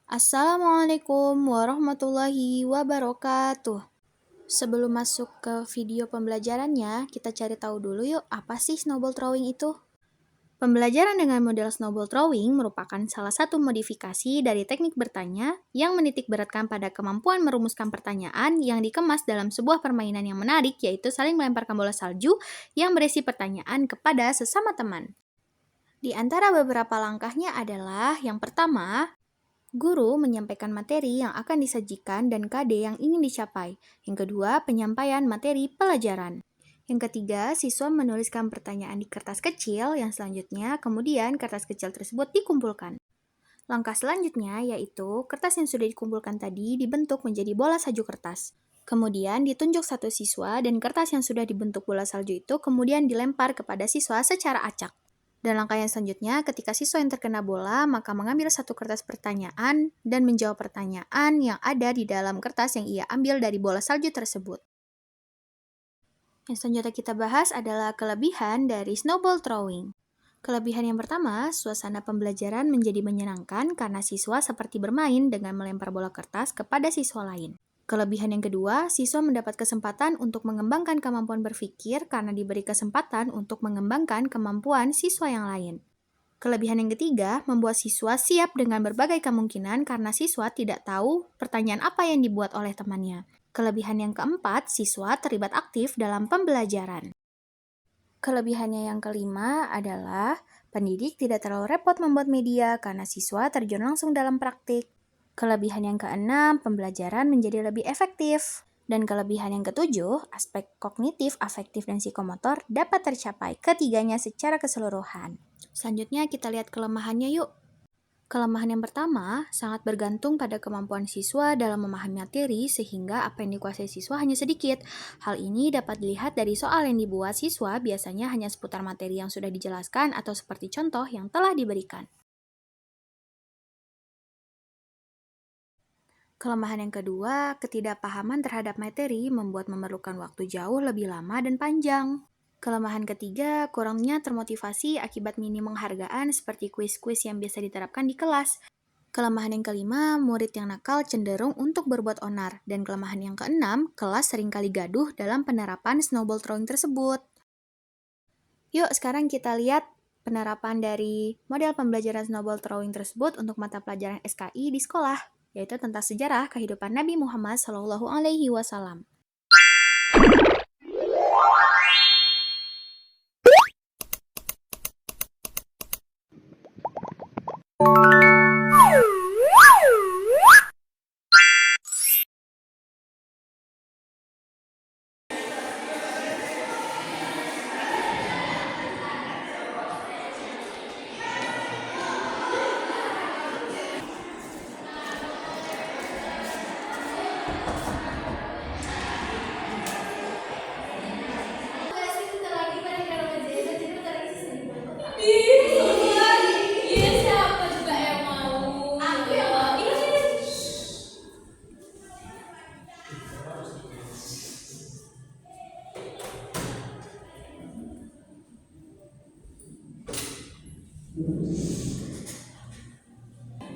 Assalamualaikum warahmatullahi wabarakatuh. Sebelum masuk ke video pembelajarannya, kita cari tahu dulu yuk apa sih snowball throwing itu? Pembelajaran dengan model snowball throwing merupakan salah satu modifikasi dari teknik bertanya yang menitik beratkan pada kemampuan merumuskan pertanyaan yang dikemas dalam sebuah permainan yang menarik, yaitu saling melemparkan bola salju yang berisi pertanyaan kepada sesama teman. Di antara beberapa langkahnya adalah yang pertama, guru menyampaikan materi yang akan disajikan dan KD yang ingin dicapai. Yang kedua, penyampaian materi pelajaran. Yang ketiga, siswa menuliskan pertanyaan di kertas kecil, yang selanjutnya kemudian kertas kecil tersebut dikumpulkan. Langkah selanjutnya yaitu kertas yang sudah dikumpulkan tadi dibentuk menjadi bola salju kertas. Kemudian ditunjuk satu siswa dan kertas yang sudah dibentuk bola salju itu kemudian dilempar kepada siswa secara acak. Dan langkah yang selanjutnya, ketika siswa yang terkena bola, maka mengambil satu kertas pertanyaan dan menjawab pertanyaan yang ada di dalam kertas yang ia ambil dari bola salju tersebut. Yang selanjutnya kita bahas adalah kelebihan dari snowball throwing. Kelebihan yang pertama, suasana pembelajaran menjadi menyenangkan karena siswa seperti bermain dengan melempar bola kertas kepada siswa lain. Kelebihan yang kedua, siswa mendapat kesempatan untuk mengembangkan kemampuan berpikir karena diberi kesempatan untuk mengembangkan kemampuan siswa yang lain. Kelebihan yang ketiga, membuat siswa siap dengan berbagai kemungkinan karena siswa tidak tahu pertanyaan apa yang dibuat oleh temannya. Kelebihan yang keempat, siswa terlibat aktif dalam pembelajaran. Kelebihannya yang kelima adalah pendidik tidak terlalu repot membuat media karena siswa terjun langsung dalam praktik. Kelebihan yang keenam, pembelajaran menjadi lebih efektif. Dan kelebihan yang ketujuh, aspek kognitif, afektif, dan psikomotor dapat tercapai ketiganya secara keseluruhan. Selanjutnya kita lihat kelemahannya yuk. Kelemahan yang pertama, sangat bergantung pada kemampuan siswa dalam memahami materi sehingga apa yang dikuasai siswa hanya sedikit. Hal ini dapat dilihat dari soal yang dibuat siswa biasanya hanya seputar materi yang sudah dijelaskan atau seperti contoh yang telah diberikan. Kelemahan yang kedua, ketidakpahaman terhadap materi membuat memerlukan waktu jauh lebih lama dan panjang. Kelemahan ketiga, kurangnya termotivasi akibat minim penghargaan seperti kuis-kuis yang biasa diterapkan di kelas. Kelemahan yang kelima, murid yang nakal cenderung untuk berbuat onar. Dan kelemahan yang keenam, kelas seringkali gaduh dalam penerapan snowball throwing tersebut. Yuk, sekarang kita lihat penerapan dari model pembelajaran snowball throwing tersebut untuk mata pelajaran SKI di sekolah, yaitu tentang sejarah kehidupan Nabi Muhammad SAW.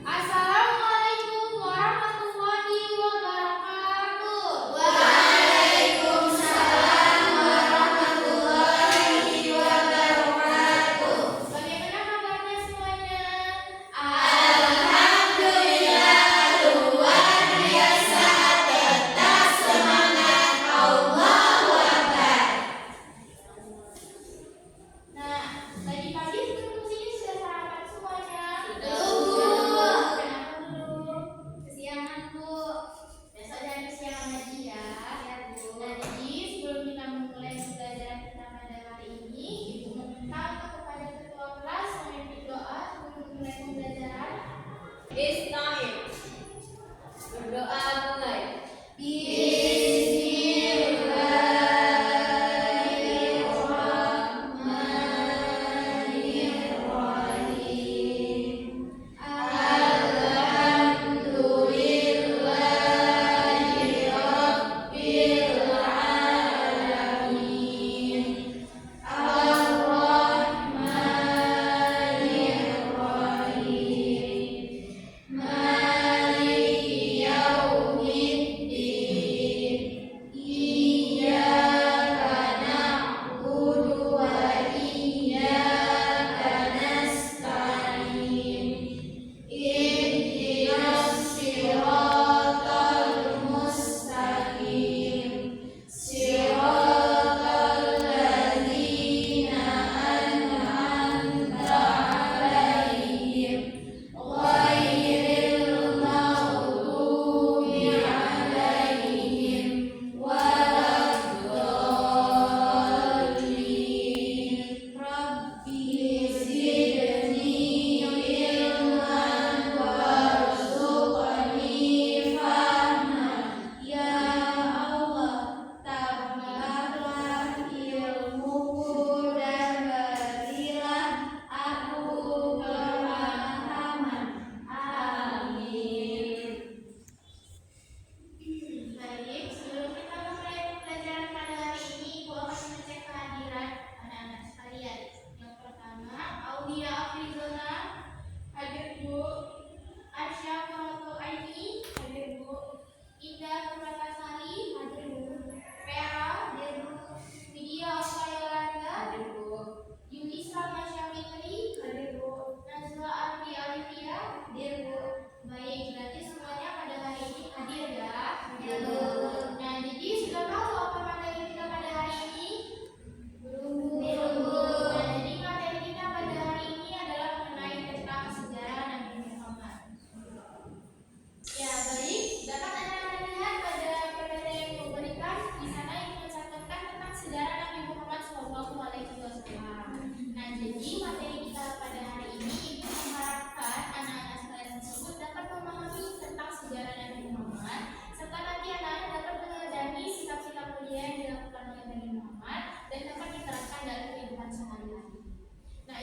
Assalamualaikum warahmatullahi wabarakatuh. Waalaikumsalam warahmatullahi wabarakatuh. Bagaimana kabarnya semuanya? Alhamdulillah, luar biasa, tetap semangat, Allahu Akbar. Nah, tadi pagi sebelum sini sudah sarapan semua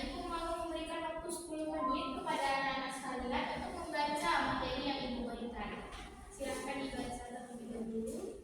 Ibu mau memberikan waktu 10 menit kepada anak-anak sekalian untuk membaca materi yang Ibu berikan. Silakan dibaca terlebih dahulu.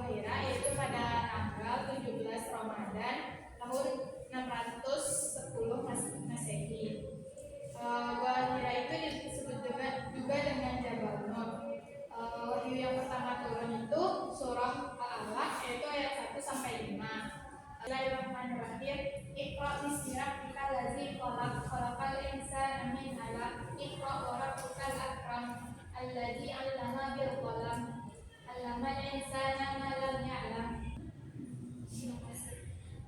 Hira, yaitu pada tanggal 17 Ramadan tahun 610 Masehi. Gua Hira itu disebut juga dengan Jabal Nur. Wahyu yang pertama turun itu surah Al-Alaq, yaitu ayat 1 sampai 5. Bismillahirrahmanirrahim. Iqra bismi rabbikal ladzi khalaq, khalaqal insana min 'alaq. Iqra wa rabbukal akram, alladzi 'allama bil qalam, 'allamal insana ma lam ya'lam.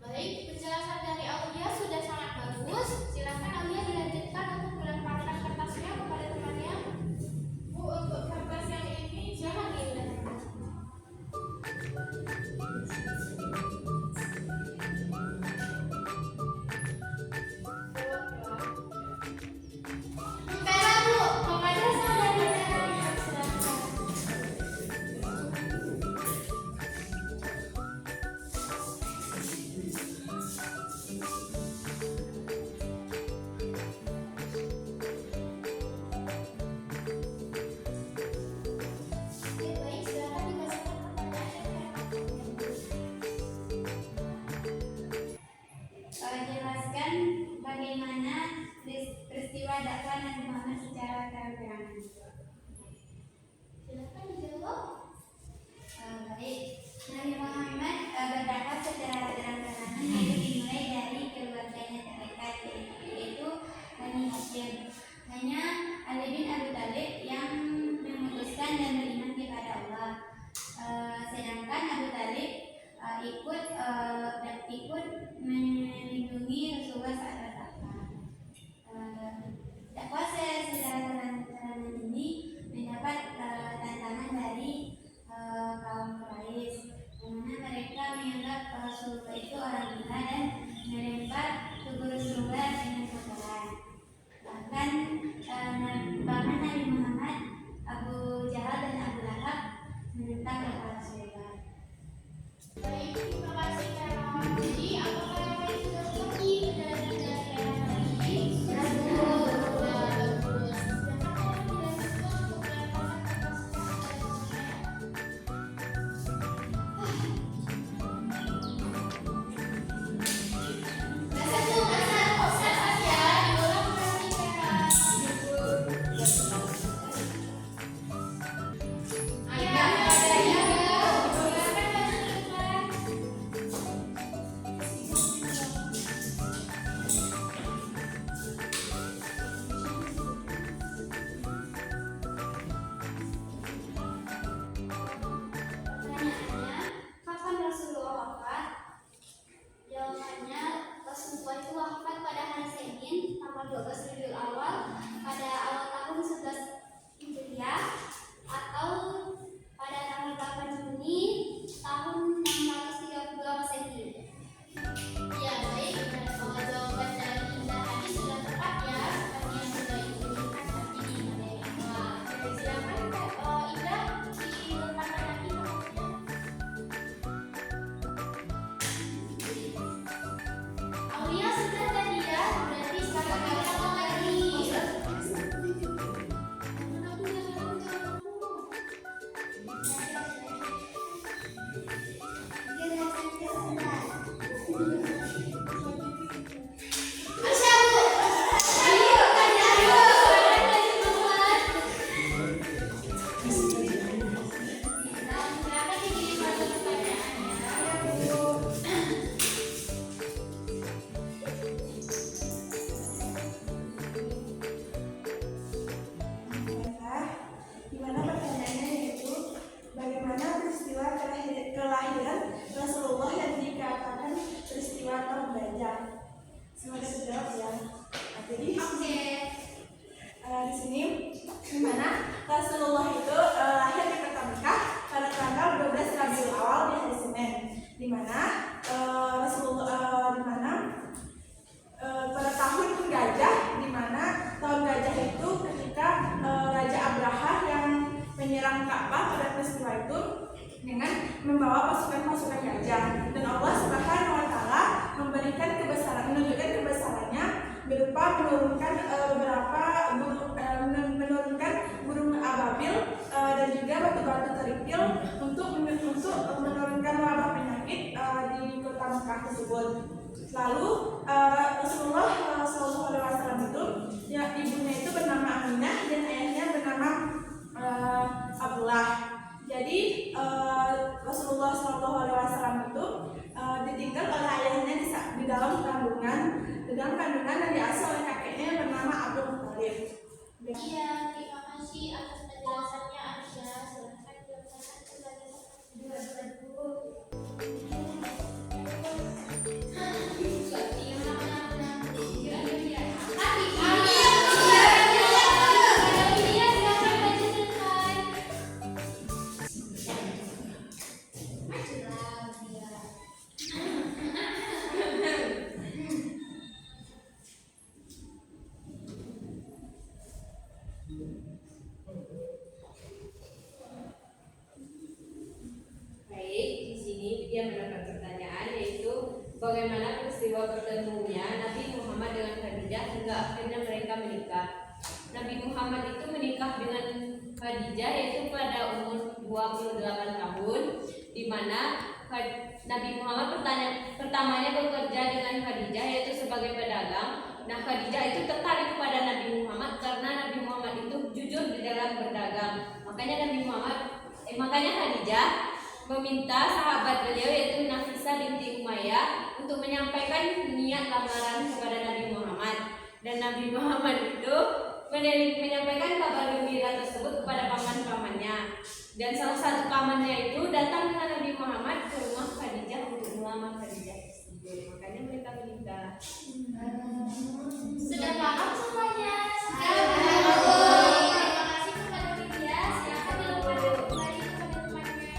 Baik, penjelasan dari Aulia sudah sangat bagus. Silakan Aulia dilanjutkan untuk melemparkan kertasnya kepada temannya. Bu, untuk kertas yang ini jangan dilanjutkan. Jelaskan bagaimana peristiwa dakwah Nabi Muhammad secara terang-terangan. Silakan dijawab. Baik, Nabi Muhammad berdakwah secara terang-terangan yaitu dimulai dari keluarganya terdekat yaitu Bani Hashim. Hanya Ali bin Abi Thalib yang memutuskan dan beriman kepada Allah. Sedangkan Abu Thalib ikut melindungi Rasulullah saat berdakwah. Dakwah secara terang-terangan ini mendapat tantangan dari kaum Quraisy, di mana mereka menganggap Rasulullah itu orang gila dan melempar tubuh Rasulullah dengan kotoran. Bahkan Nabi Muhammad, Abu Jahal dan Abu Lahab menentang dakwah Rasulullah. Baik, terima kasih Kak. Jadi, apakah yang lain sudah mengerti dari yang tadi? Sudah. Bagus. Silakan yang dilanjutkan untuk melemparkan kertasnya kepada temannya. Pertanyaannya, kapan Rasulullah wafat? Jawabannya, Rasulullah itu wafat pada hari Senin, tanggal 12 Rabiul Awal pada awal tahun 11 Hijriah atau pada tanggal 8 Juni tahun 632 Masehi. Ya, baik. Jawaban dari Indah tadi sudah tepat ya. Seperti yang sudah Ibu lihat tadi di materi. Wah, silakan Kak Indah dilemparkan lagi kertasnya. Aulia sudah tadi ya, berarti sekarang kita lagi. Di mana pertanyaannya yaitu bagaimana peristiwa kelahiran Rasulullah yang dikatakan peristiwa terbajak. Semoga terjawab ya. Nah, jadi di sini di mana Rasulullah itu lahir di kota Mekah pada tanggal 12 Rabiul Awal di hari Senin. Di mana pada tahun gajah, di mana tahun gajah itu ketika Raja Abraha yang menyerang Ka'bah pada peristiwa itu dengan membawa pasukan-pasukan gajah, dan Allah Subhanahu wa Ta'ala menunjukkan kebesarannya berupa menurunkan burung ababil dan juga batu-batu kerikil untuk untuk menurunkan wabah penyakit di kota Mekah tersebut. Lalu Rasulullah SAW itu, ya, ibunya itu bernama Aminah dan ayahnya bernama Abdullah. Jadi Rasulullah SAW itu ditinggal oleh ayahnya di dalam kandungan dan diasuh oleh kakeknya yang bernama Abdul Muthalib. Iya, terima kasih atas penjelasannya Aisyah. Silakan dilaksanakan kembali dua-dua. Baik, di sini dia mendapat pertanyaan, yaitu bagaimana peristiwa bertemunya Nabi Muhammad dengan Khadijah hingga akhirnya mereka menikah. Nabi Muhammad itu menikah dengan Khadijah yaitu pada umur 28 tahun, di mana Nabi Muhammad pertamanya bekerja dengan Khadijah yaitu sebagai pedagang. Nah, Khadijah itu tertarik kepada Nabi Muhammad karena Nabi Muhammad itu jujur di dalam berdagang. Makanya Khadijah meminta sahabat beliau yaitu Nafisah binti Umayyah untuk menyampaikan niat lamaran kepada Nabi Muhammad. Dan Nabi Muhammad itu menyampaikan kabar gembira tersebut kepada paman-pamannya. Dan salah satu pamannya itu datang dengan Nabi Muhammad ke rumah Khadijah untuk melamar Khadijah tersebut. Makanya mereka menikah. Sudah paham semuanya? Terima kasih kepada Widya. Silakan dilakukan kembali kepada temannya.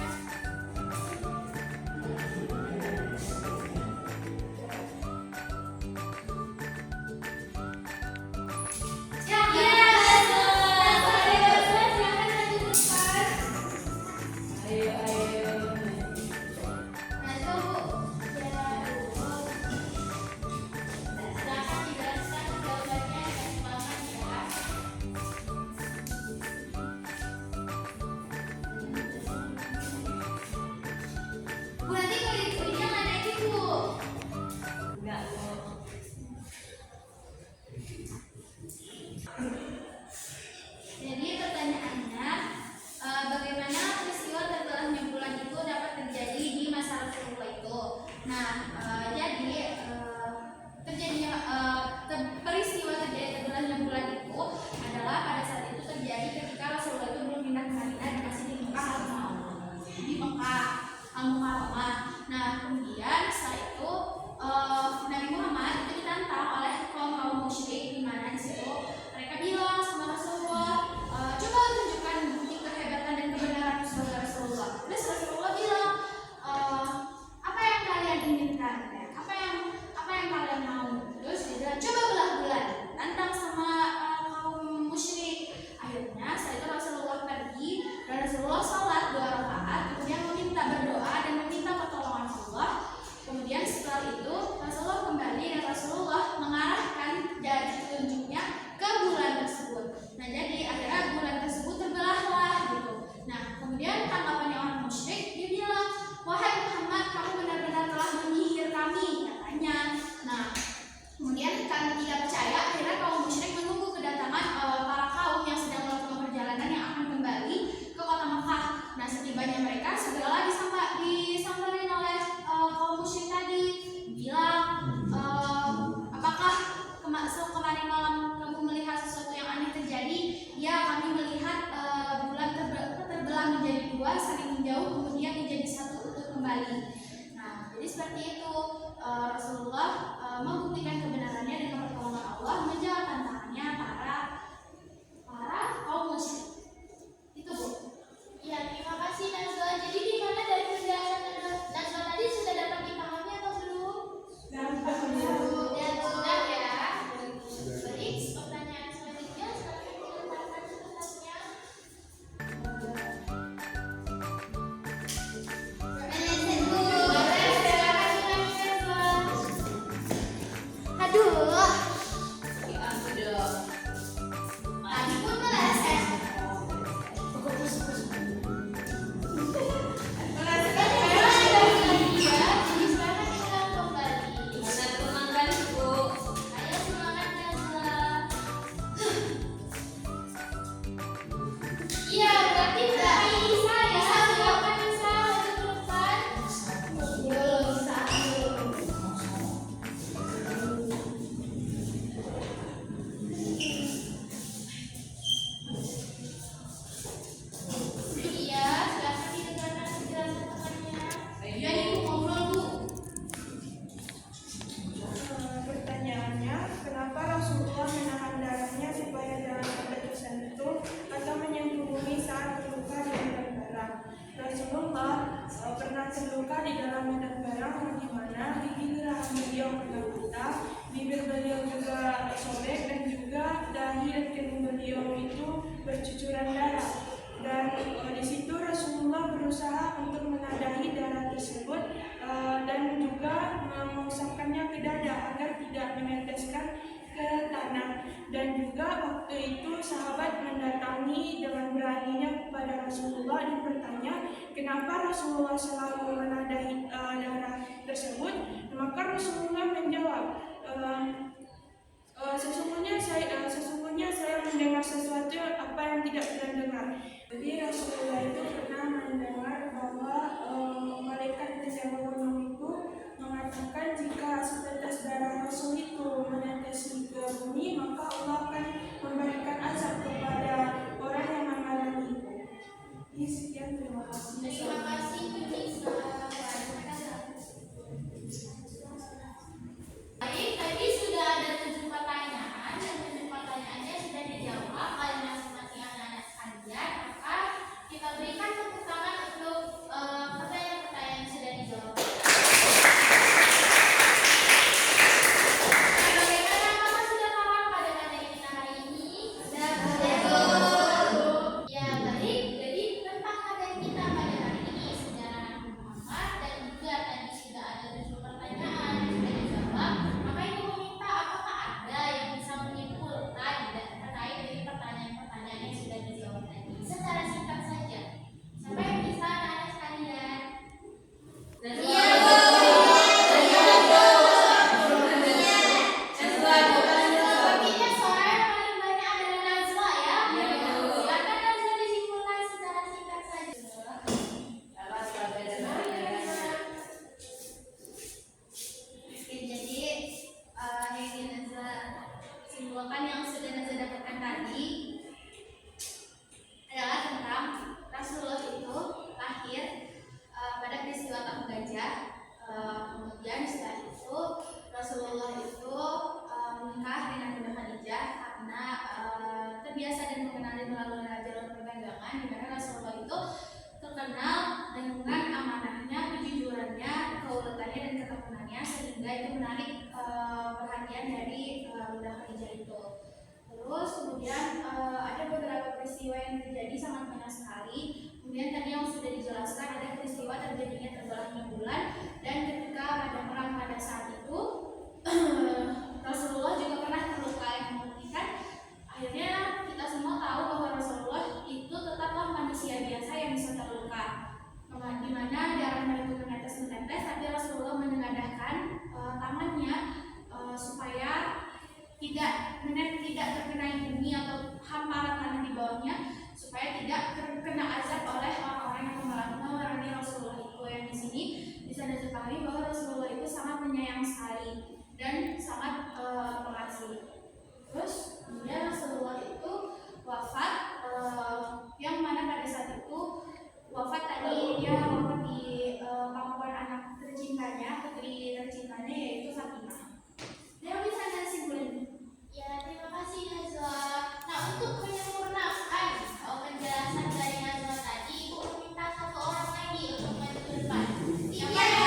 Silakan lanjutkan. Ayo. Silakan dijelaskan jawabannya dengan semangat ya. Bu, nanti kalau dikuliah nggak naik Bu. Enggak loh. Jadi pertanyaannya, bagaimana peristiwa terbelahnya bulan itu dapat terjadi di masa Rasulullah itu? Nah, peristiwa terjadi terbelahnya bulan itu adalah pada saat itu terjadi ketika Rasulullah itu belum pindah ke Madinah dan masih di Mekah Al-Mukarramah. Nah, kemudian setelah itu Nabi Muhammad itu ditantang oleh kaum musyrik, di mana di situ mereka bilang sama Rasulullah, coba tunjukkan bukti kehebatan dan kebenaran sebagai Rasulullah. Terus Rasulullah bilang, apa yang kalian inginkan? Apa yang kalian mau? Terus dia bilang, coba belah bulan, tantang sama kaum musyrik. Akhirnya setelah itu Rasulullah pergi dan Rasulullah sholat 2 rakaat, kemudian berdoa dan meminta pertolongan Allah. Kemudian setelah itu Rasulullah kembali dan Rasulullah mengarahkan jari telunjuknya ke bulan tersebut. Nah, jadi akhirnya bulan tersebut terbelahlah gitu. Nah, kemudian tanggapannya orang musyrik, dia bilang, wahai Muhammad, kamu benar-benar telah menyihir kami, katanya. Nah, kemudian karena tidak percaya, akhirnya kaum musyrik menunggu kedatangan para kaum yang sedang melakukan perjalanan yang akan kembali ke kota Mekah. Nah, setibanya mereka segeralah disamperin oleh kaum musyrik tadi, bilang, apakah kemarin malam kamu melihat sesuatu yang aneh terjadi? Ya, kami melihat bulan terbelah menjadi 2, saling menjauh, kemudian menjadi 1 utuh kembali. Nah, jadi seperti itu Rasulullah membuktikan kebenarannya dengan pertolongan Allah, menjawab tantangannya para kaum musyrik. Itu Bu. Ya, terima kasih Nazwa. Jadi gimana dari penjelasan Nazwa tadi, sudah dapat dipahami atau belum? Dan sudah ya. Baik, pertanyaan selanjutnya silakan diletakkan ceritanya. Aduh. Ya, sudah. bercucuran darah. Dan di situ Rasulullah berusaha untuk menadahi darah tersebut dan juga mengusapkannya ke dada agar tidak meneteskan ke tanah. Dan juga waktu itu sahabat mendatangi dengan beraninya kepada Rasulullah dan bertanya kenapa Rasulullah selalu menadahi darah tersebut. Maka Rasulullah menjawab, sesungguhnya saya mendengar sesuatu apa yang tidak pernah dengar. Jadi Rasulullah itu pernah mendengar bahwa malaikat penjaga gunung itu mengatakan jika setetes darah Rasul itu menetes ke bumi, maka Allah akan memberikan azab kepada orang yang mengalami itu. Sekian, terima kasih. Terima kasih Nisa. Baik, tadi sudah ada 7 pertanyaan dan 7 pertanyaannya sudah dijawab oleh masing-masing anak-anak sekalian. Maka kita berikan tepuk tangan untuk pertanyaan-pertanyaan yang sudah dijawab. Bagaimana, apakah sudah paham pada materi kita hari ini? Sudah. Ya, baik. Jadi tentang materi kita pada hari ini sejarah Nabi Muhammad dan juga tadi sudah ada 7 pertanyaan yang sudah dijawab. Maka ibu meminta apakah ada yang bisa menyimpulkan terkait dari pertanyaan-pertanyaan yang sudah dijawab tadi secara singkat saja. Siapa yang bisa, anak-anak sekalian? Sepertinya suara yang paling banyak adalah Nazwa ya. Silakan Nazwa disimpulkan secara singkat saja. Jadi yang ingin Nazwa simpulkan yang sudah Nazwa dapatkan tadi adalah tentang Rasulullah itu lahir pada peristiwa Tahu Gajah. Kemudian setelah itu Rasulullah itu menikah dengan Bunda Khadijah karena terbiasa dan mengenali melalui jalur perdagangan, di mana Rasulullah itu terkenal dengan amanahnya, kejujurannya, keuletannya dan ketekunannya, sehingga itu menarik perhatian dari Bunda Khadijah itu. Terus kemudian ada beberapa peristiwa yang terjadi sangat banyak sekali. Kemudian tadi yang sudah dijelaskan ada peristiwa terjadinya tenggelamnya bulan, dan ketika ada perang pada saat itu Rasulullah juga pernah terluka, yang membuktikan akhirnya kita semua tahu bahwa Rasulullah itu tetaplah manusia biasa yang bisa terluka, di mana darahnya itu menetes, tapi Rasulullah menengadahkan tangannya supaya tidak terkena bumi atau hamparan tanah di bawahnya, supaya tidak terkena azab oleh orang-orang yang memerangi Rasulullah itu. Yang di sini bisa diketahui bahwa Rasulullah itu sangat menyayang sekali dan sangat pengasih. Terus kemudian Rasulullah itu wafat, yang mana pada saat itu wafat tadi dia wafat di pangkuan anak tercintanya, putri tercintanya, yaitu Fatimah. Dia bisa nasibulan. Ya, terima kasih Nazwa. Nah, untuk menyempurnakan penjelasan dari Nazwa tadi, Ibu meminta satu orang lagi untuk maju ke depan. Semuanya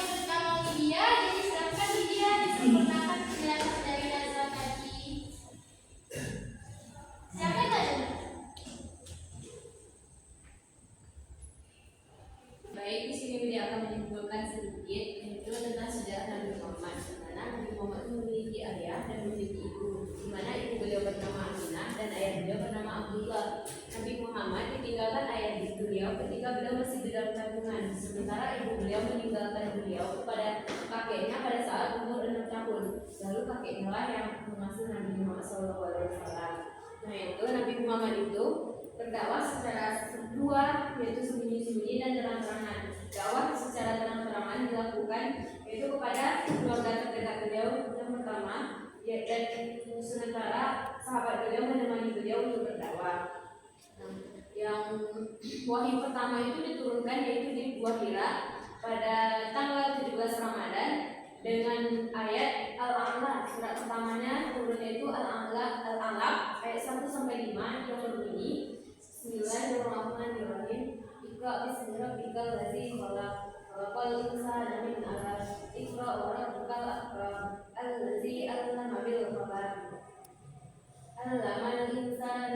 bergabung dia, jadi silakan dia disempurnakan penjelasan dari Nazwa tadi. Siapa tadi? Baik, di sini Widya akan menyimpulkan sedikit yaitu tentang sejarah Nabi Muhammad. Di mana Nabi Muhammad memiliki ayah dan memiliki ibu, di mana ibu beliau bernama Aminah dan ayah beliau bernama Abdullah. Nabi Muhammad ditinggalkan ayah beliau ketika beliau masih di dalam kandungan, sementara ibu beliau meninggalkan beliau kepada kakeknya pada saat umur 6 tahun. Lalu kakeknya lah yang mengasuh Nabi Muhammad SAW. Nah, itu Nabi Muhammad itu berdakwah secara dua, yaitu sembunyi-sembunyi dan terang-terangan. Dakwah secara terang-terangan dilakukan yaitu kepada keluarga terdekat beliau yang pertama, dan sementara sahabat beliau menemani beliau untuk berdakwah. Yang wahyu pertama itu diturunkan yaitu di Gua Hira pada tanggal 17 Ramadan dengan ayat Al-A'la. Surat pertamanya turunnya itu Al-A'la ayat 1 sampai 5 yang berbunyi Bismillahirrahmanirrahim. Iqra bismi rabbikal ladzi khalaq, khalaqal insana min 'alaq, Iqra wa rabbukal akram, allazi allama bil qalam. Allamal insan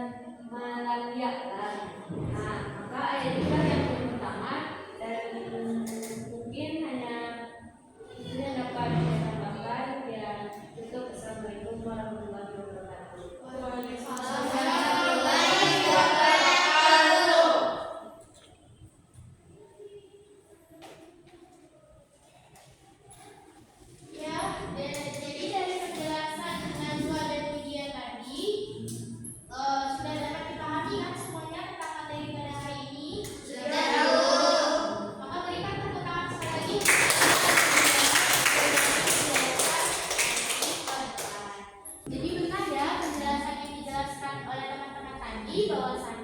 ma lam ya'lam. Nah, maka ayat ini yang pertama dan mungkin hanya itu yang dapat saya tambahkan. Ya, tutup. Assalamualaikum warahmatullahi wabarakatuh. Ya, jadi dari penjelasan dengan dua dan tiga tadi sudah dapat dipahami kan semuanya tentang materi pada hari ini? Sudah. Maka berikan tepuk tangan sekali lagi. Jadi benar ya penjelasan yang dijelaskan oleh teman-teman tadi bahwasanya